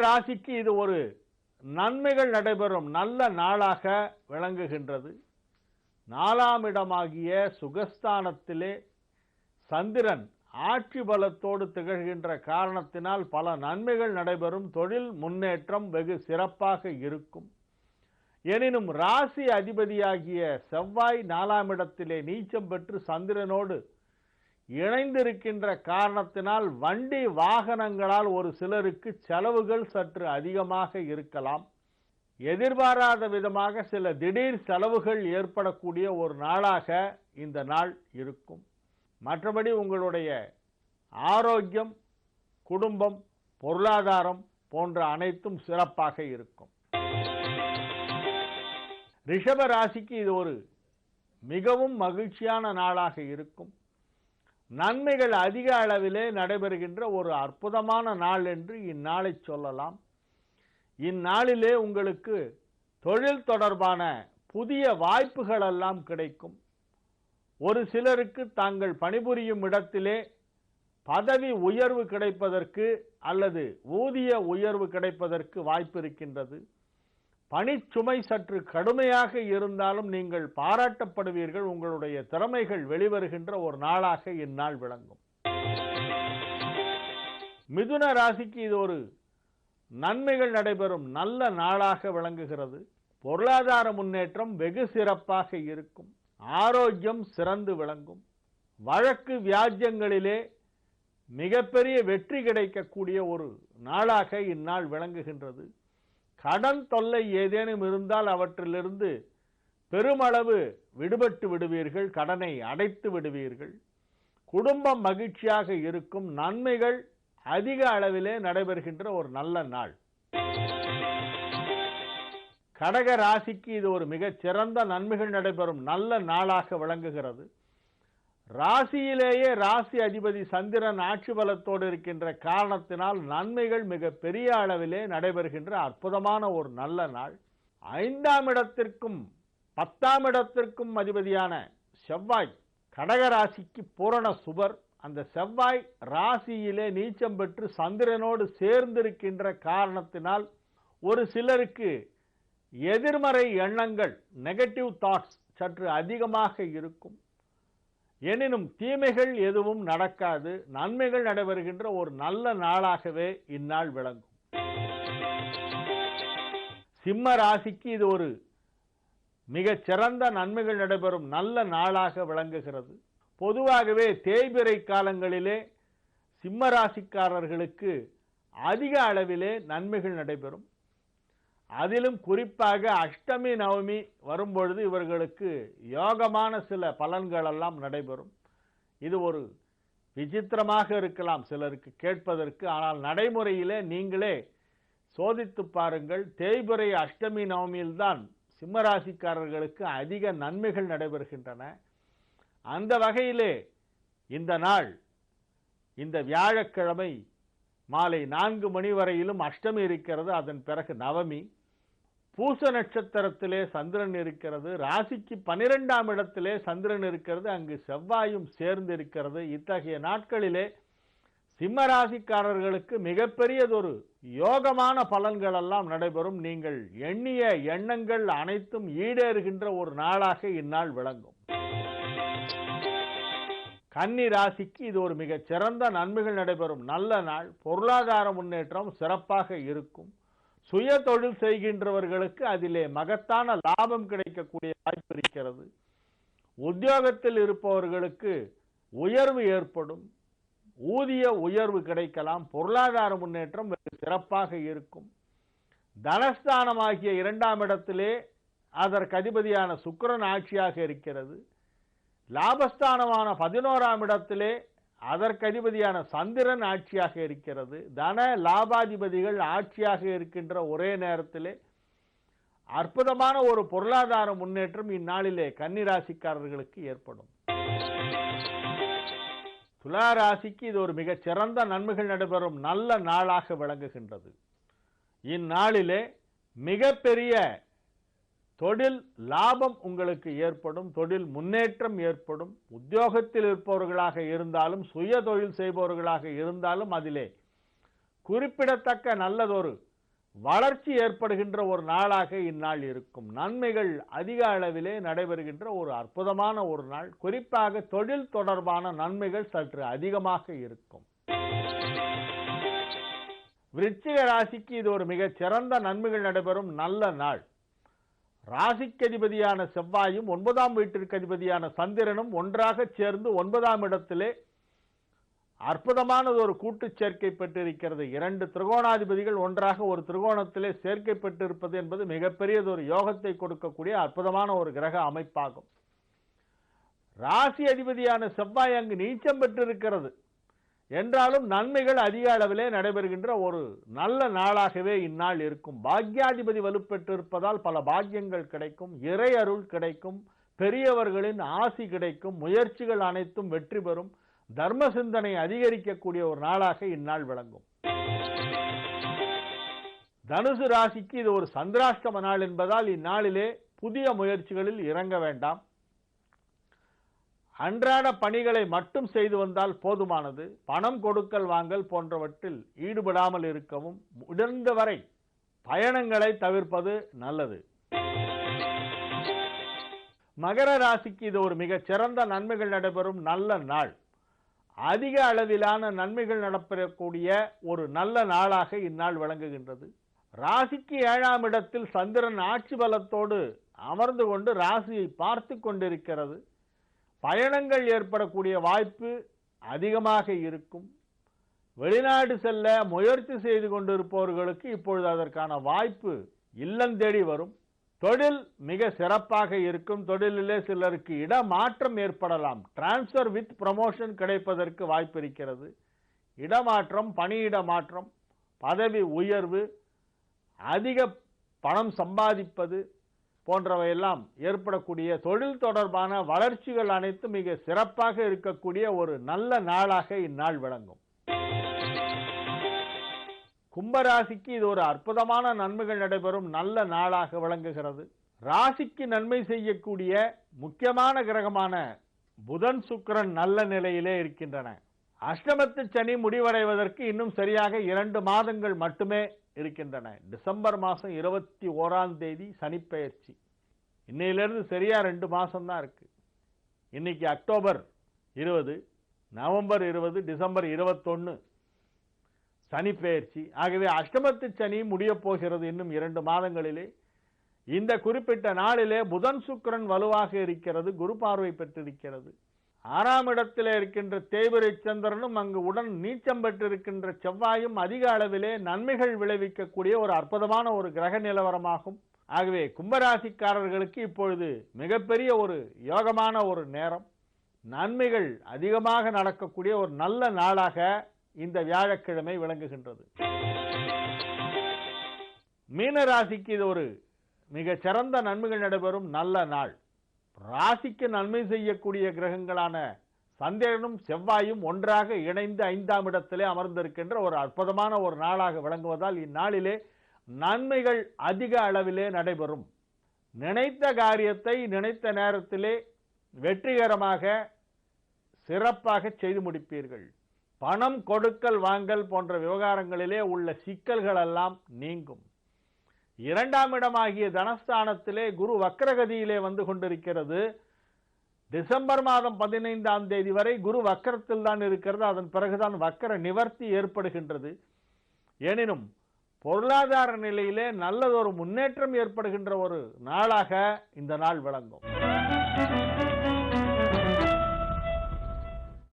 ராசிக்கு இது ஒரு நன்மைகள் நடைபெறும் நல்ல நாளாக விளங்குகின்றது. 4ஆம் இடமாகிய சுகஸ்தானத்திலே சந்திரன் ஆட்சி பலத்தோடு திகழ்கின்ற காரணத்தினால் பல நன்மைகள் நடைபெறும். தொழில் முன்னேற்றம் வெகு சிறப்பாக இருக்கும். எனினும் ராசி அதிபதியாகிய செவ்வாய் 4ஆம் இடத்திலே நீச்சம் பெற்று சந்திரனோடு இணைந்திருக்கின்ற காரணத்தினால் வண்டி வாகனங்களால் ஒரு சிலருக்கு செலவுகள் சற்று அதிகமாக இருக்கலாம். எதிர்பாராத விதமாக சில திடீர் செலவுகள் ஏற்படக்கூடிய ஒரு நாளாக இந்த நாள் இருக்கும். மற்றபடி உங்களுடைய ஆரோக்கியம், குடும்பம், பொருளாதாரம் போன்ற அனைத்தும் சிறப்பாக இருக்கும். ரிஷப ராசிக்கு இது ஒரு மிகவும் மகிழ்ச்சியான நாளாக இருக்கும். நன்மைகள் அதிக அளவிலே நடைபெறுகின்ற ஒரு அற்புதமான நாள் என்று இந்நாளை சொல்லலாம். இந்நாளிலே உங்களுக்கு தொழில் தொடர்பான புதிய வாய்ப்புகள் எல்லாம் கிடைக்கும். ஒரு சிலருக்கு தாங்கள் பணிபுரியும் இடத்திலே பதவி உயர்வு கிடைப்பதற்கு அல்லது ஊதிய உயர்வு கிடைப்பதற்கு வாய்ப்பு இருக்கின்றது. பணிச்சுமை சற்று கடுமையாக இருந்தாலும் நீங்கள் பாராட்டப்படுவீர்கள். உங்களுடைய திறமைகள் வெளிவருகின்ற ஒரு நாளாக இந்நாள் விளங்கும். மிதுன ராசிக்கு இது ஒரு நன்மைகள் நடைபெறும் நல்ல நாளாக விளங்குகிறது. பொருளாதார முன்னேற்றம் வெகு சிறப்பாக இருக்கும். ஆரோக்கியம் சிறந்து விளங்கும். வழக்கு வியாஜ்யங்களிலே மிகப்பெரிய வெற்றி கிடைக்கக்கூடிய ஒரு நாளாக இந்நாள் விளங்குகின்றது. கடன் தொல்லை ஏதேனும் இருந்தால் அவற்றிலிருந்து பெருமளவு விடுபட்டு விடுவீர்கள். கடனை அடைத்து விடுவீர்கள். குடும்பம் மகிழ்ச்சியாக இருக்கும். நன்மைகள் அதிக அளவிலே நடைபெறுகின்ற ஒரு நல்ல நாள். கடக ராசிக்கு இது ஒரு மிகச் சிறந்த நன்மைகள் நடைபெறும் நல்ல நாளாக விளங்குகிறது. ராசியிலேயே ராசி அதிபதி சந்திரன் ஆட்சி பலத்தோடு இருக்கின்ற காரணத்தினால் நன்மைகள் மிக பெரிய அளவிலே நடைபெறுகின்ற அற்புதமான ஒரு நல்ல நாள். 5ஆம் இடத்திற்கும் 10ஆம் இடத்திற்கும் அதிபதியான செவ்வாய் கடக ராசிக்கு பூரண சுபர். அந்த செவ்வாய் ராசியிலே நீச்சம் பெற்று சந்திரனோடு சேர்ந்திருக்கின்ற காரணத்தினால் ஒரு சிலருக்கு எதிர்மறை எண்ணங்கள், நெகட்டிவ் தாட்ஸ் சற்று அதிகமாக இருக்கும். எனினும் தீமைகள் எதுவும் நடக்காது. நன்மைகள் நடைபெறுகின்ற ஒரு நல்ல நாளாகவே இந்நாள் விளங்கும். சிம்ம ராசிக்கு இது ஒரு மிகச் சிறந்த நன்மைகள் நடைபெறும் நல்ல நாளாக விளங்குகிறது. பொதுவாகவே தேய்பிறை காலங்களிலே சிம்ம ராசிக்காரர்களுக்கு அதிக அளவிலே நன்மைகள் நடைபெறும். அதிலும் குறிப்பாக அஷ்டமி நவமி வரும்பொழுது இவர்களுக்கு யோகமான சில பலன்கள் எல்லாம் நடைபெறும். இது ஒரு விசித்திரமாக இருக்கலாம் சிலருக்கு கேட்பதற்கு. ஆனால் நடைமுறையிலே நீங்களே சோதித்து பாருங்கள். தேய்பிறை அஷ்டமி நவமியில்தான் சிம்மராசிக்காரர்களுக்கு அதிக நன்மைகள் நடைபெறுகின்றன. அந்த வகையிலே இந்த நாள், இந்த வியாழக்கிழமை மாலை 4 மணி வரையிலும் அஷ்டமி இருக்கிறது. அதன் பிறகு நவமி. பூச நட்சத்திரத்திலே சந்திரன் இருக்கிறது. ராசிக்கு 12ஆம் இடத்திலே சந்திரன் இருக்கிறது. அங்கு செவ்வாயும் சேர்ந்து இருக்கிறது. இத்தகைய நாட்களிலே சிம்ம ராசிக்காரர்களுக்கு மிகப்பெரியதொரு யோகமான பலன்கள் எல்லாம் நடைபெறும். நீங்கள் எண்ணிய எண்ணங்கள் அனைத்தும் ஈடேறுகின்ற ஒரு நாளாக இந்நாள் விளங்கும். கன்னி ராசிக்கு இது ஒரு மிகச் சிறந்த நன்மைகள் நடைபெறும் நல்ல நாள். பொருளாதார முன்னேற்றம் சிறப்பாக இருக்கும். சுய தொழில் செய்கின்றவர்களுக்கு அதிலே மகத்தான லாபம் கிடைக்கக்கூடிய வாய்ப்பு இருக்கிறது. உத்தியோகத்தில் இருப்பவர்களுக்கு உயர்வு ஏற்படும். ஊதிய உயர்வு கிடைக்கலாம். பொருளாதார முன்னேற்றம் சிறப்பாக இருக்கும். தனஸ்தானமாகிய 2ஆம் இடத்திலே அதற்கு அதிபதியான சுக்கிரன் ஆட்சியாக இருக்கிறது. லாபஸ்தானமான 11ஆம் இடத்திலே அதற்கு அதிபதியான சந்திரன் ஆட்சியாக இருக்கிறது. தன லாபாதிபதிகள் ஆட்சியாக இருக்கின்ற ஒரே நேரத்திலே அற்புதமான ஒரு பொருளாதார முன்னேற்றம் இந்நாளிலே கன்னிராசிக்காரர்களுக்கு ஏற்படும். துலா ராசிக்கு இது ஒரு மிகச் சிறந்த நன்மைகள் நடைபெறும் நல்ல நாளாக விளங்குகின்றது. இந்நாளிலே மிகப்பெரிய தொழில் லாபம் உங்களுக்கு ஏற்படும். தொழில் முன்னேற்றம் ஏற்படும். உத்தியோகத்தில் இருப்பவர்களாக இருந்தாலும் சுய தொழில் செய்பவர்களாக இருந்தாலும் அதிலே குறிப்பிடத்தக்க நல்லதொரு வளர்ச்சி ஏற்படுகின்ற ஒரு நாளாக இந்நாள் இருக்கும். நன்மைகள் அதிக அளவிலே நடைபெறுகின்ற ஒரு அற்புதமான ஒரு நாள். குறிப்பாக தொழில் தொடர்பான நன்மைகள் சற்று அதிகமாக இருக்கும். விருச்சிக ராசிக்கு இது ஒரு மிகச் சிறந்த நன்மைகள் நடைபெறும் நல்ல நாள். ராசிக்கு அதிபதியான செவ்வாயும் 9ஆம் வீட்டிற்கு அதிபதியான சந்திரனும் ஒன்றாக சேர்ந்து 9ஆம் இடத்திலே அற்புதமானது ஒரு கூட்டு சேர்க்கை பெற்றிருக்கிறது. 2 திரிகோணாதிபதிகள் ஒன்றாக ஒரு திரிகோணத்திலே சேர்க்கை பெற்றிருப்பது என்பது மிகப்பெரியது ஒரு யோகத்தை கொடுக்கக்கூடிய அற்புதமான ஒரு கிரக அமைப்பாகும். ராசி அதிபதியான செவ்வாய் அங்கு நீச்சம் பெற்றிருக்கிறது என்றாலும் நன்மைகள் அதிக அளவிலே நடைபெறுகின்ற ஒரு நல்ல நாளாகவே இந்நாள் இருக்கும். பாக்யாதிபதி வலுப்பெற்றிருப்பதால் பல பாக்கியங்கள் கிடைக்கும், இறை அருள் கிடைக்கும், பெரியவர்களின் ஆசி கிடைக்கும், முயற்சிகள் அனைத்தும் வெற்றி பெறும், தர்ம சிந்தனை அதிகரிக்கக்கூடிய ஒரு நாளாக இந்நாள் விளங்கும். தனுசு ராசிக்கு இது ஒரு சந்திராஷ்டம நாள் என்பதால் இந்நாளிலே புதிய முயற்சிகளில் இறங்க வேண்டாம். அன்றாட பணிகளை மட்டும் செய்து வந்தால் போதுமானது. பணம் கொடுக்கல் வாங்கல் போன்றவற்றில் ஈடுபடாமல் இருக்கவும், முடிந்தவரை பயணங்களை தவிர்ப்பது நல்லது. மகர ராசிக்கு இது ஒரு மிகச் சிறந்த நன்மைகள் நடைபெறும் நல்ல நாள். அதிக அளவிலான நன்மைகள் நடப்பெறக்கூடிய ஒரு நல்ல நாளாக இந்நாள் விளங்குகின்றது. ராசிக்கு 7ஆம் இடத்தில் சந்திரன் ஆட்சி பலத்தோடு அமர்ந்து கொண்டு ராசியை பார்த்து கொண்டிருக்கிறது. பயணங்கள் ஏற்படக்கூடிய வாய்ப்பு அதிகமாக இருக்கும். வெளிநாடு செல்ல முயற்சி செய்து கொண்டிருப்பவர்களுக்கு இப்பொழுது அதற்கான வாய்ப்பு இல்லம் தேடி வரும். தொழில் மிக சிறப்பாக இருக்கும். தொழிலிலே சிலருக்கு இடமாற்றம் ஏற்படலாம். டிரான்ஸ்ஃபர் வித் ப்ரமோஷன் கிடைப்பதற்கு வாய்ப்பு இருக்கிறது. இடமாற்றம், பணியிட மாற்றம், பதவி உயர்வு, அதிக பணம் சம்பாதிப்பது போன்றவையெல்லாம் ஏற்படக்கூடிய தொழில் தொடர்பான வளர்ச்சிகள் அனைத்தும் மிக சிறப்பாக இருக்கக்கூடிய ஒரு நல்ல நாளாக இந்நாள் விளங்கும். கும்பராசிக்கு இது ஒரு அற்புதமான நன்மைகள் நடைபெறும் நல்ல நாளாக விளங்குகிறது. ராசிக்கு நன்மை செய்யக்கூடிய முக்கியமான கிரகமான புதன் சுக்கிரன் நல்ல நிலையிலே இருக்கின்றன. அஷ்டமத்து சனி முடிவடைவதற்கு இன்னும் சரியாக 2 மாதங்கள் மட்டுமே இருக்கின்றன. டிசம்பர் மாதம் 21ஆம் தேதி சனிப்பெயர்ச்சி. இன்னையிலிருந்து சரியா 2 மாதம் தான் இருக்கு. இன்னைக்கு அக்டோபர் 20, நவம்பர் 20, டிசம்பர் 21 சனிப்பெயர்ச்சி. ஆகவே அஷ்டமத்து சனி முடிய போகிறது இன்னும் 2 மாதங்களிலே. இந்த குறிப்பிட்ட நாளிலே புதன் சுக்கிரன் வலுவாக இருக்கிறது, குரு பார்வை பெற்றிருக்கிறது. 6ஆம் இடத்திலே இருக்கின்ற தேய்பிரை சந்திரனும் அங்கு உடன் நீச்சம் பெற்றிருக்கின்ற செவ்வாயும் அதிக அளவிலே நன்மைகள் விளைவிக்கக்கூடிய ஒரு அற்புதமான ஒரு கிரக நிலவரமாகும். ஆகவே கும்பராசிக்காரர்களுக்கு இப்பொழுது மிகப்பெரிய ஒரு யோகமான ஒரு நேரம். நன்மைகள் அதிகமாக நடக்கக்கூடிய ஒரு நல்ல நாளாக இந்த வியாழக்கிழமை விளங்குகின்றது. மீன ராசிக்கு இது ஒரு மிக சிறந்த நன்மைகள் நடைபெறும் நல்ல நாள். ராசிக்கு நன்மை செய்யக்கூடிய கிரகங்களான சந்திரனும் செவ்வாயும் ஒன்றாக இணைந்து 5ஆம் இடத்திலே அமர்ந்திருக்கின்ற ஒரு அற்புதமான ஒரு நாளாக விளங்குவதால் இந்நாளிலே நன்மைகள் அதிக அளவிலே நடைபெறும். நினைத்த காரியத்தை நினைத்த நேரத்திலே வெற்றிகரமாக சிறப்பாக செய்து முடிப்பீர்கள். பணம் கொடுக்கல் வாங்கல் போன்ற விவகாரங்களிலே உள்ள சிக்கல்கள் எல்லாம் நீங்கும். 2ஆம் இடமாகிய தனஸ்தானத்திலே குரு வக்ரகதியிலே வந்து கொண்டிருக்கிறது. டிசம்பர் மாதம் 15ஆம் தேதி வரை குரு வக்கரத்தில் தான் இருக்கிறது. அதன் பிறகுதான் வக்கர நிவர்த்தி ஏற்படுகின்றது. எனினும் பொருளாதார நிலையிலே நல்லதொரு முன்னேற்றம் ஏற்படுகின்ற ஒரு நாளாக இந்த நாள் விளங்கும்.